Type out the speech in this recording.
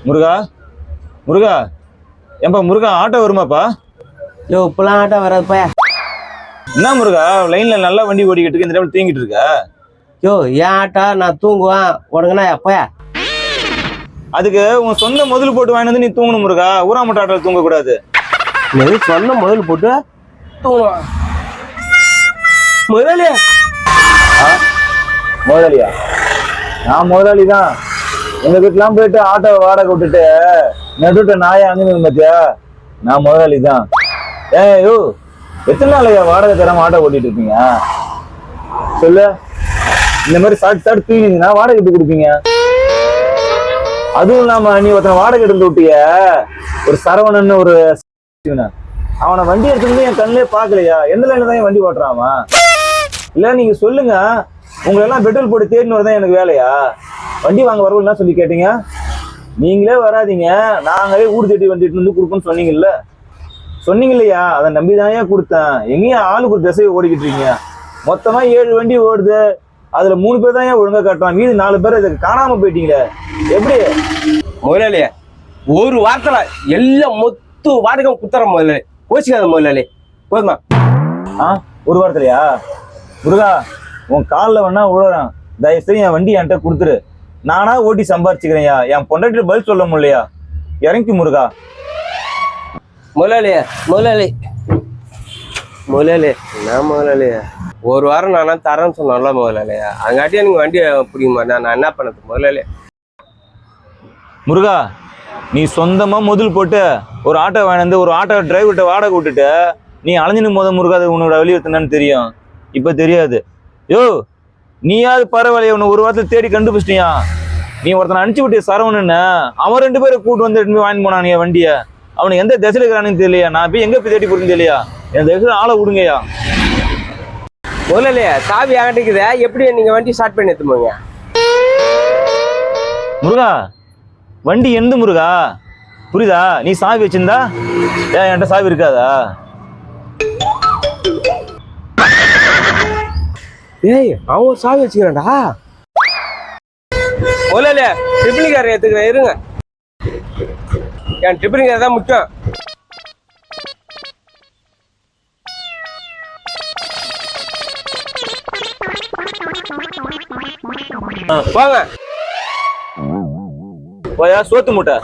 முருகா முருகா ஏன்பா முருகா ஆட்டோ வருமாப்பா? யோ இப்பெல்லாம் ஆட்டோ வராதுப்பா. என்ன முருகா லைன்ல நல்லா வண்டி ஓடிக்கிட்டு இருக்கு, இந்த டைம் தூங்கிட்டு இருக்க? யோ ஏன் ஆட்டோ நான் தூங்குவேன் உனக்குண்ணா எப்பயா? அதுக்கு உன் சொந்த முதல் போட்டு வாங்கி வந்து நீ தூங்கணும் முருகா. ஊராமட்ட ஆட்டோ தூங்க கூடாது. எது சொன்ன முதல் போட்டு தூங்குவேன் முதலே? முதலாளியா? நான் முதலாளி தான். எங்க வீட்டுலாம் போயிட்டு ஆட்டோ வாடகை விட்டுட்டு நடுவிட்ட நாயை அங்கே பாத்தியா? நான் முதலாளி தான். யோ எத்தனை நாளையா வாடகை தராம ஆட்டோ ஓட்டிட்டு இருக்கீங்க? சொல்லு. இந்த மாதிரி சாப்பிட்டு சாப்பிட்டு தூங்கினீங்கன்னா வாடகை எப்படி கொடுப்பீங்க? அதுவும் இல்லாம நீ ஒருத்தனை வாடகை எடுத்து விட்டிய, ஒரு சரவணன்னு ஒரு அவனை வண்டி எடுத்துருந்து என் கண்ணிலே பாக்கலையா? எந்த லைன்ல தான் வண்டி ஓட்டுறான்? இல்ல நீங்க சொல்லுங்க, உங்களை எல்லாம் பெட்ரோல் போட்டு தேடினு வரதான் எனக்கு வேலையா? வண்டி வாங்க வரவில்லை சொல்லி கேட்டீங்க, நீங்களே வராதிங்க, நாங்களே ஊடு தேடி வண்டி வந்து கொடுப்போம்னு சொன்னீங்கல்ல. சொன்னீங்க இல்லையா? அதை நம்பிதானே கொடுத்தேன். எங்கேயும் ஆளுக்கு ஒரு திசையை ஓடிக்கிட்டு இருக்கீங்க. மொத்தமா 7 வண்டி ஓடுது, அதுல 3 பேர் தான் ஒழுங்கா காட்டுறான், மீது 4 பேர் இதுக்கு காணாம போயிட்டீங்களே, எப்படி? முதலாளியே ஒரு வாரத்துல எல்லாம் மொத்த வாடகை குத்துற முதலாளி, கோச்சிக்காத முதலாளி, போதுமா? ஒரு வாரத்துலையா? முருகா உன் காலில் வேணா விழுறான், தயவுசெய்து என் வண்டி என்கிட்ட கொடுத்துரு. நானா ஓட்டி சம்பாரிச்சுக்கிறேன்யா, என் பொண்டாட்டிட்டு பதில் சொல்ல முடியலையா? இறங்கி முருகா. முதலாளி முதலாளி முதலாளி என்ன முதலாளி, ஒரு வாரம் நானா தரேன்னு சொன்னோம்ல முதலாளி, அதுங்காட்டியா நீங்க வண்டியை பிடிக்க மாட்டேன், நான் என்ன பண்ணது முதலாளி? முருகா நீ சொந்தமா முதல் போட்டு ஒரு ஆட்டோ வாங்கினது, ஒரு ஆட்டோ டிரைவர்கிட்ட வாடகை விட்டுட்டு நீ அலைஞ்சினும் போத முருகா, அது உன்னோட வெளியுறுத்தினான்னு தெரியும், இப்ப தெரியாது. யோ நீயாவது பரவாயில்லையா, உன்னை ஒரு வாரத்தில் தேடி கண்டுபிடிச்சிட்டியா? நீ ஒருத்தனை அனுப்பிச்சு விட்டிய சரவணன்னு, அவன் 2 பேரை கூட்டு வந்து எடுத்து வாங்கி போனான் என் வண்டியை. அவனுக்கு எந்த திசையில இருக்கிறான்னு தெரியலையா? நான் போய் எங்க போய் தேடி போறேன்னு தெரியலையா? என் திசையில ஆளை விடுங்கய்யா. முதலாளி சாவி ஆகட்டிக்குத, எப்படி நீங்க வண்டி ஸ்டார்ட் பண்ணி எடுத்துமோங்க? முருகா வண்டி எந்த முருகா, புரியுதா? நீ சாவி வச்சிருந்தா என்கிட்ட சாவி இருக்காதா? ஏய் அவன் சாவி வச்சுக்கிறான்டா. முதலாளி ட்ரிபிளிங்கார ஏத்துக்கிறேன், இருங்க. என் ட்ரிபிளிங்கார தான் முக்கியம். போங்க போயா, சோத்து மூட்டை.